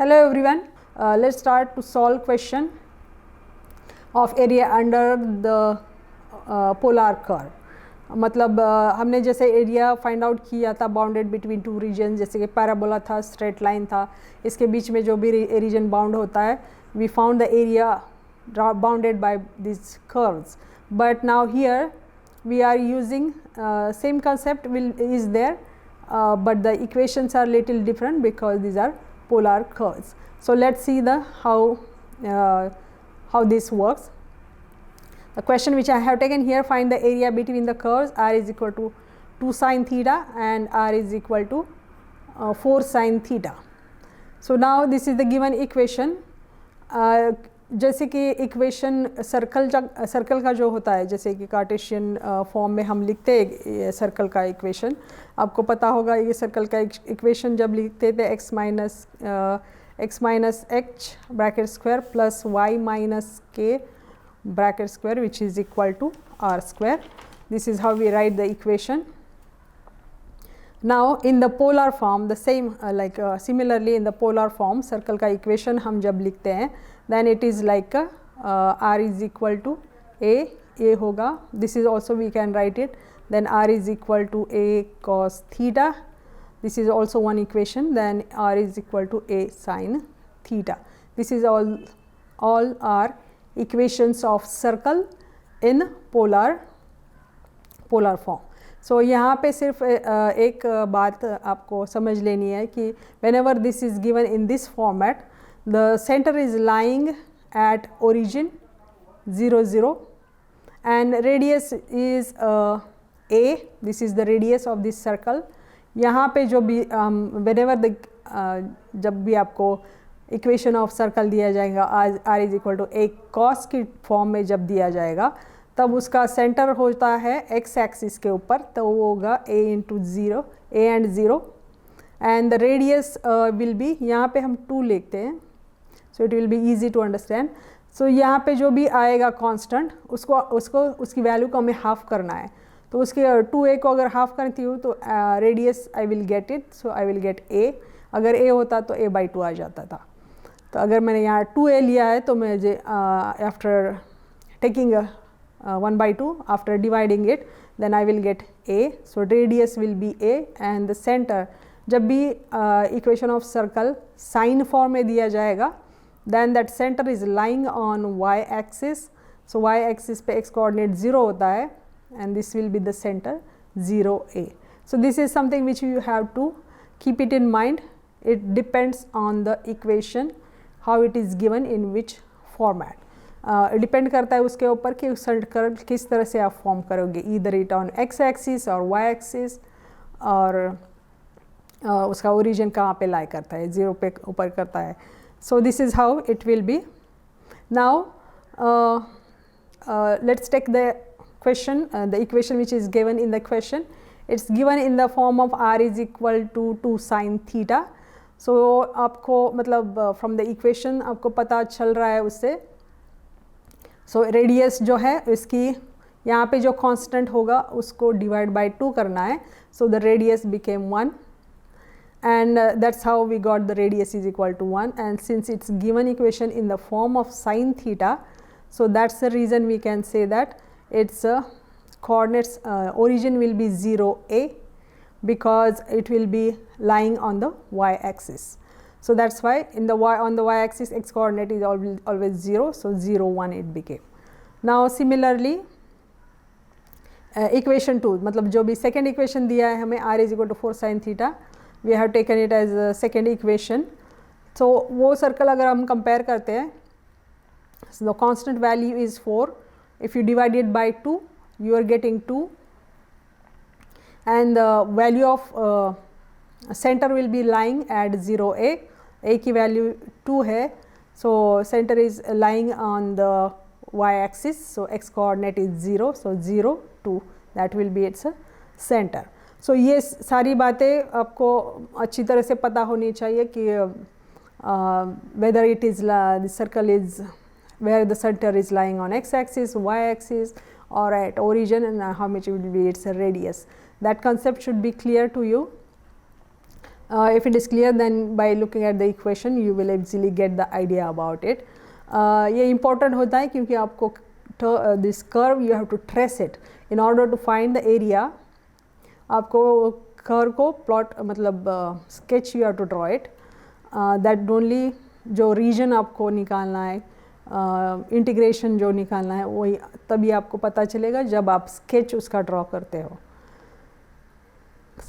Hello everyone, let's start to solve question of area under the polar curve. मतलब हमने जैसे area find out किया था bounded between two reason, जैसे कि पैराबोला था, स्ट्रेट लाइन था, इसके बीच में जो भी रीजन बाउंड होता है, we found the area bounded by this curves. But now here we are using same concept is there, but the equations are little different because these are polar curves. So let's see the how this works. The question which I have taken here, find the area between the curves. R is equal to 2 sin theta and R is equal to 4 sin theta. So now this is the given equation. जैसे कि equation circle का जो होता है, जैसे कि Cartesian form में हम लिखते हैं सर्कल का इक्वेशन. आपको पता होगा ये सर्कल का इक्वेशन जब लिखते थे x minus h bracket square plus y minus k bracket square which is equal to r square. This is how we write the equation. Now in the polar form the same similarly in the polar form circle का equation हम जब लिखते हैं then it is like r is equal to a होगा. This is also we can write it, then r is equal to a cos theta. This is also one equation. Then r is equal to a sin theta. This is all are equations of circle in polar form. So यहाँ पे सिर्फ एक बात आपको समझ लेनी है कि whenever this is given in this format, the center is lying at origin 0 0 and radius is a. This is the radius of this circle. यहाँ पे जो भी whenever the जब भी आपको इक्वेशन ऑफ सर्कल दिया जाएगा r is equal to a cos की फॉर्म में जब दिया जाएगा तब उसका सेंटर होता है x एक्सिस के ऊपर, तो वो होगा a into zero, a and zero, and the radius will be, यहाँ पे हम 2 लिखते हैं so it will be easy to understand. So यहाँ पे जो भी आएगा कांस्टेंट उसकी वैल्यू को हमें हाफ करना है. तो उसके 2a को अगर हाफ करती हूँ तो radius I will get it, so I will get a. अगर a होता तो a/2 आ जाता था. तो अगर मैंने यहाँ 2a लिया है तो मुझे after taking 1/2 after dividing it then I will get a. So radius will be a and the center जब भी equation of circle sine form में दिया जाएगा then that center is lying on y axis. So y axis पे x coordinate 0 होता है and this will be the center 0a. So this is something which you have to keep it in mind. It depends on the equation how it is given in which format. Depend करता है उसके ऊपर कि circle किस तरह से आप form करोगे, either it on x axis और वाई एक्सिस, और उसका ओरिजिन कहाँ पे लाई करता है, 0 पे ऊपर करता है. So this is how it will be. Now let's take the question, the equation which is given in the question. It's given in the form of r is equal to 2 sin theta. So आपको मतलब from the equation आपको पता चल रहा है उससे. So radius जो है इसकी यहाँ पे जो कांस्टेंट होगा उसको डिवाइड बाय 2 करना है. So the radius became 1 and that's how we got the radius is equal to 1. And since it's given equation in the form of sin theta, so that's the reason we can say that its coordinates origin will be 0a because it will be lying on the y axis. So that's why in the on the y axis x coordinate is always 0, so 0 1 it became. Now similarly equation 2, मतलब जो भी second equation दिया है हमें r is equal to 4 sin theta, we have taken it as a second equation. So वो circle अगर हम compare करते हैं, so the constant value is 4. If you divide it by 2 you are getting 2 and the value of center will be lying at 0a. a की value 2 है, so center is lying on the y axis, so x coordinate is 0, so 0 2 that will be its center. So ये सारी बातें आपको अच्छी तरह से पता होनी चाहिए कि whether it is the circle is where the center is lying on x axis, y axis or at origin, and how much will be its radius. That concept should be clear to you. if it is clear, then by looking at the equation you will easily get the idea about it. ये important होता है क्योंकि आपको this curve you have to trace it in order to find the area. आपको curve को plot मतलब sketch you have to draw it. That only जो region आपको निकालना है, इंटीग्रेशन जो निकालना है वही तभी आपको पता चलेगा जब आप स्केच उसका ड्रॉ करते हो.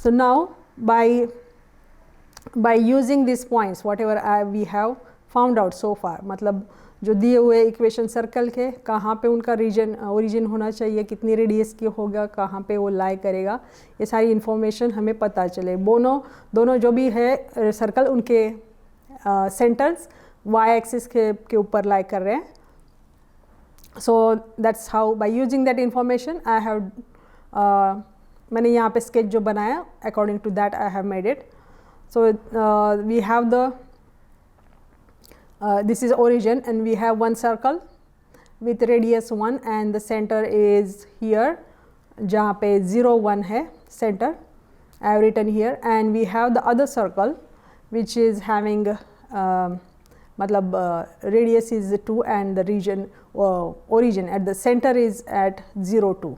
So now by using these points whatever we have found out so far, मतलब जो दिए हुए इक्वेशन सर्कल के कहाँ पे उनका रीजन ओरिजिन होना चाहिए, कितनी रेडियस की होगा, कहाँ पे वो लाई करेगा, ये सारी इन्फॉर्मेशन हमें पता चले. दोनों जो भी है सर्कल उनके सेंटर्स y एक्सिस के ऊपर लाई कर रहे हैं. So that's how by using that information I have मैंने यहाँ पे स्केच जो बनाया according to that I have made it. So we have the this is origin and we have one circle with radius 1 and the centre is here जहाँ पे 0 1 है centre. I have written here and we have the other circle which is having मतलब radius is 2 and the region origin at the center is at 0 2.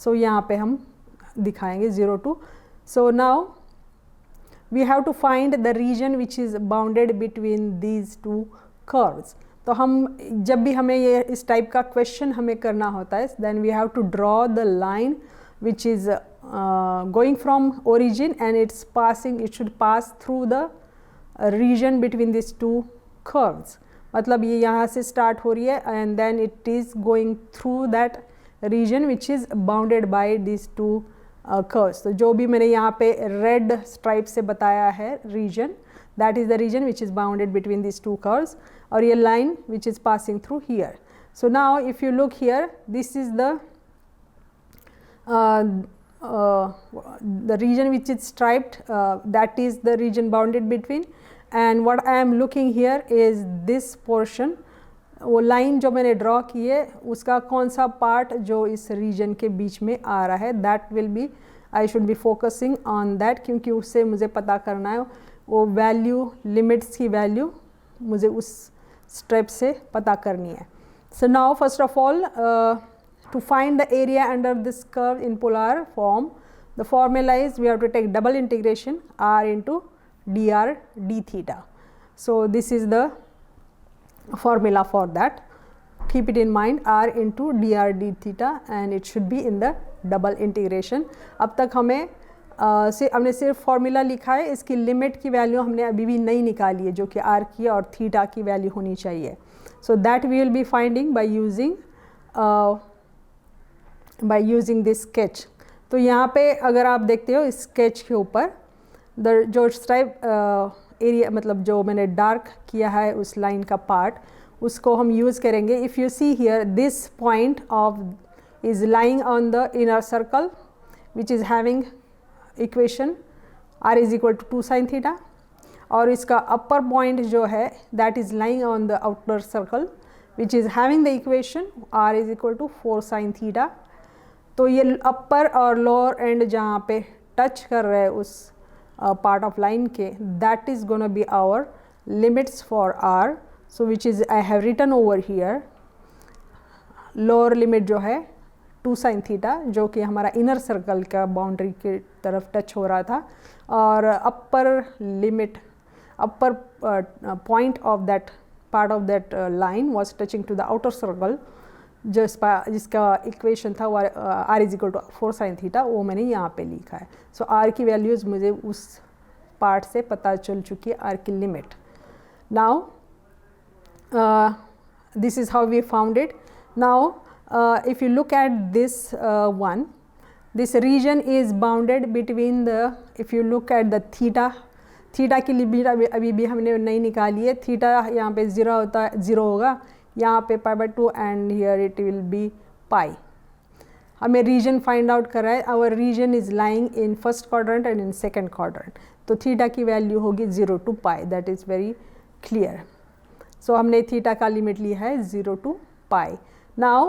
So यहाँ पे हम दिखाएंगे 0 2. So now we have to find the region which is bounded between these two curves. तो हम जब भी हमें ये इस टाइप का क्वेश्चन हमें करना होता है then we have to draw the line which is going from origin and it should pass through the region between these two curves. मतलब ये यहाँ से स्टार्ट हो रही है and then it is going through that region which is bounded by these two curves. तो जो भी मैंने यहाँ पे red stripe से बताया है region, that is the region which is bounded between these two curves, और ये line which is passing through here. So now if you look here, this is the region which is striped, that is the region bounded between. And what I am looking here is this portion. वो line जो मैंने draw की है उसका कौन सा part जो इस रीजन के बीच में आ रहा है, that will be I should be focusing on that, क्योंकि उससे मुझे पता करना है वो वैल्यू लिमिट्स की वैल्यू मुझे उस स्टेप से पता करनी है. So now first of all to find the area under this curve in polar form, the formula is we have to take double integration r into dr d theta. So this is the formula for that. Keep it in mind, r into dr d theta, and it should be in the double integration. अब तक हमें हमने सिर्फ formula लिखा है, इसकी limit की value हमने अभी भी नहीं निकाली है जो कि r की और थीटा की वैल्यू होनी चाहिए. So that we will be finding by using this sketch. तो यहाँ पे अगर आप देखते हो इस स्केच के ऊपर जो स्ट्राइप एरिया मतलब जो मैंने डार्क किया है उस लाइन का पार्ट, उसको हम यूज़ करेंगे. If you see here this point of is lying on the inner circle which is having equation r is equal to 2 sin theta, और इसका अपर पॉइंट जो है that is lying on the outer circle which is having the equation r is equal to 4 sin theta. तो ये अपर और lower and जहाँ पे touch कर रहे हैं उस पार्ट ऑफ लाइन के, that is gonna be our limits for r. So which is I have written over here. Lower limit जो है 2 sin थीटा जो कि हमारा इनर सर्कल का बाउंड्री के तरफ टच हो रहा था, और upper limit upper point of that part of that line was touching to the outer circle जिसका इक्वेशन था r is equal to 4 sin theta, वो मैंने यहाँ पे लिखा है. सो r की वैल्यूज़ मुझे उस पार्ट से पता चल चुकी है, r की limit. Now this is how we found it. Now if you look at this one, this region is bounded between the, if you look at the theta की लिमिट अभी भी हमने नहीं निकाली है. थीटा यहाँ पे 0 होगा, यहाँ पे π/2 and here it will be pi. हमें region find out कर रहा है. our region is lying in first quadrant and in second quadrant. तो थीटा की वैल्यू होगी 0 to pi. that is very clear. so हमने थीटा का लिमिट लिया है 0 to pi. now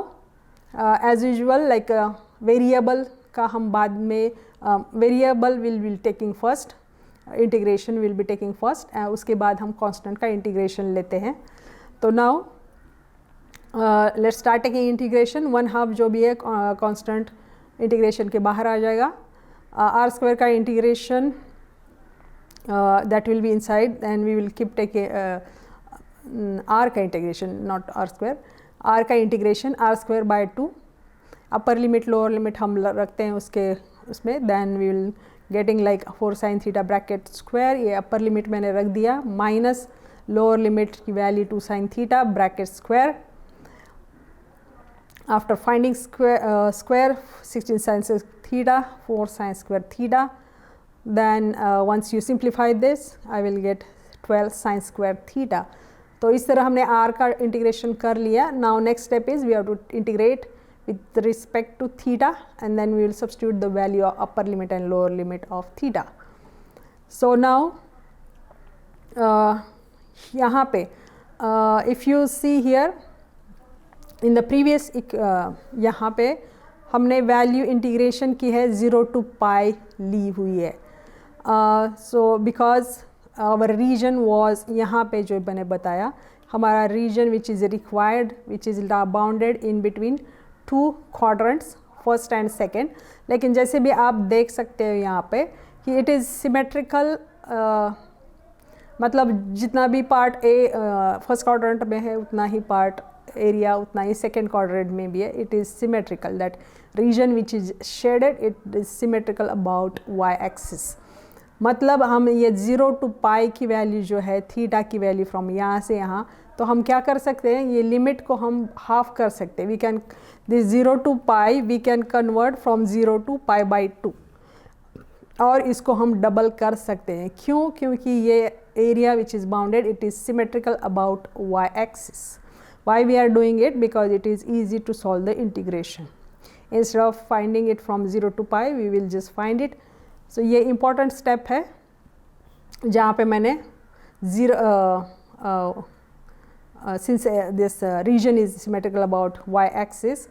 as usual like variable का हम बाद में variable will be taking first integration will be taking first, उसके बाद हम कांस्टेंट का इंटीग्रेशन लेते हैं. तो now let's start taking integration. 1/2 जो भी है कांस्टेंट इंटीग्रेशन के बाहर आ जाएगा. आर स्क्वायर का integration that will be inside, and we will keep taking R का integration, not R square. R का integration R square by 2, upper limit lower limit हम रखते हैं उसमें. Then we will getting like 4 sin theta bracket square, ये upper limit मैंने रख दिया, माइनस लोअर लिमिट की value 2 sin theta bracket square. After finding square 16 sin theta 4 sin square theta, then once you simplify this I will get 12 sin square theta. तो इस तरह हमने r का इंटीग्रेशन कर लिया. Now next step is we have to integrate with respect to theta, and then we will substitute the value of upper limit and lower limit of theta. So now यहाँ पे if you see here in the previous यहाँ पे हमने value integration की है 0 to pi ली हुई है. So because our region was, यहाँ पे जो मैंने बताया हमारा region which is required, which is bounded in between 2 quadrants first and second. लेकिन जैसे भी आप देख सकते हो यहाँ पे कि इट इज़ सिमेट्रिकल, मतलब जितना भी पार्ट ए फर्स्ट क्वाड्रेंट में है उतना ही पार्ट एरिया उतना ही सेकेंड क्वाड्रेंट में भी है. It is symmetrical, that region which is shaded it is symmetrical about Y axis. मतलब हम ये 0 to pi की वैल्यू जो है थीटा की वैल्यू फ्रॉम यहाँ से यहाँ, तो हम क्या कर सकते हैं, ये लिमिट को हम हाफ कर सकते हैं. We can this 0 to pi we can convert from 0 to pi by 2, और इसको हम डबल कर सकते हैं. क्यों? क्योंकि ये area which is bounded it is symmetrical about Y axis. Why we are doing it? Because it is easy to solve the integration. Instead of finding it from 0 to pi we will just find it. So ये important step है जहाँ पे मैंने since this region is symmetrical about y axis,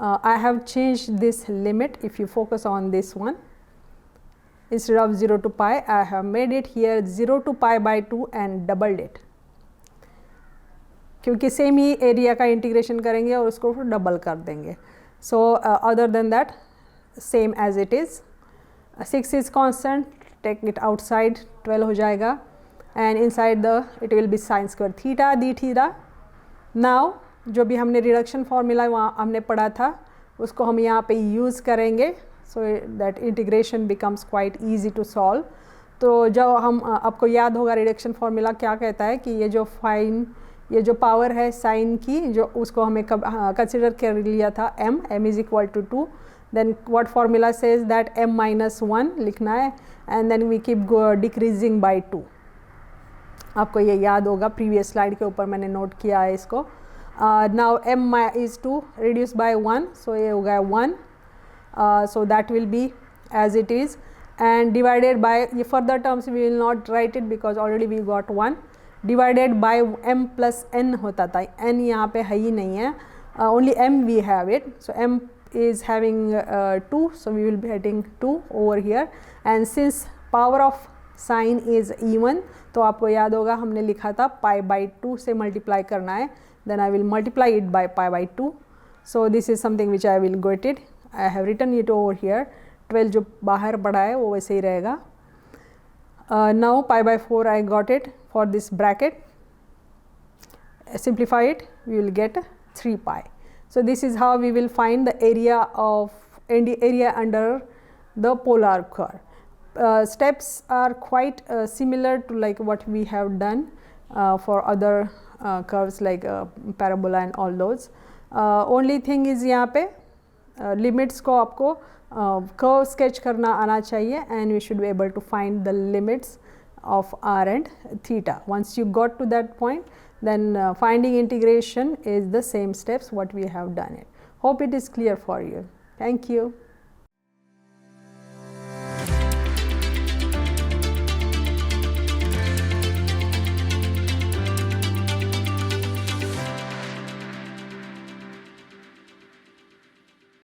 I have changed this limit. If you focus on this one, instead of 0 to pi I have made it here 0 to pi by 2 and doubled it, क्योंकि same ही area का integration करेंगे और उसको double कर देंगे. So other than that same as it is. 6 is constant, take it outside, 12 हो जाएगा, and inside the it will be sin square theta d theta. Now जो भी हमने रिडक्शन फार्मूला वहाँ हमने पढ़ा था उसको हम यहाँ पे यूज़ करेंगे, so that integration becomes quite easy to solve. तो जो हम आपको याद होगा रिडक्शन फार्मूला क्या कहता है कि ये जो पावर है साइन की जो उसको हमें कंसिडर कर लिया था m is equal to 2. Then what formula says that m minus 1 लिखना है, and then we keep decreasing by 2. आपको ये याद होगा, प्रीवियस स्लाइड के ऊपर मैंने नोट किया है इसको. Now m is 2 reduced by 1, so ये होगा 1. So that will be as it is, and divided by ये further terms we will not write it because already we got 1. Divided by m plus n होता था, n यहाँ पे है ही नहीं है, only m we have it. So m is having 2, so we will be getting 2 over here, and since power of sine is even, तो आपको याद होगा हमने लिखा था pi by 2 से मल्टीप्लाई करना है, then I will multiply it by pi by 2. So this is something which I will get it. I have written it over here. 12 जो बाहर पड़ा है वो वैसे ही रहेगा. Now pi by 4 I got it for this bracket. Simplify it, we will get 3 pi. So this is how we will find the area under the polar curve. Steps are quite similar to like what we have done for other curves like parabola and all those. Only thing is यहाँ पे limits को आपको curve sketch करना आना चाहिए, and we should be able to find the limits of r and theta. Once you got to that point, then finding integration is the same steps what we have done it. Hope it is clear for you. Thank you.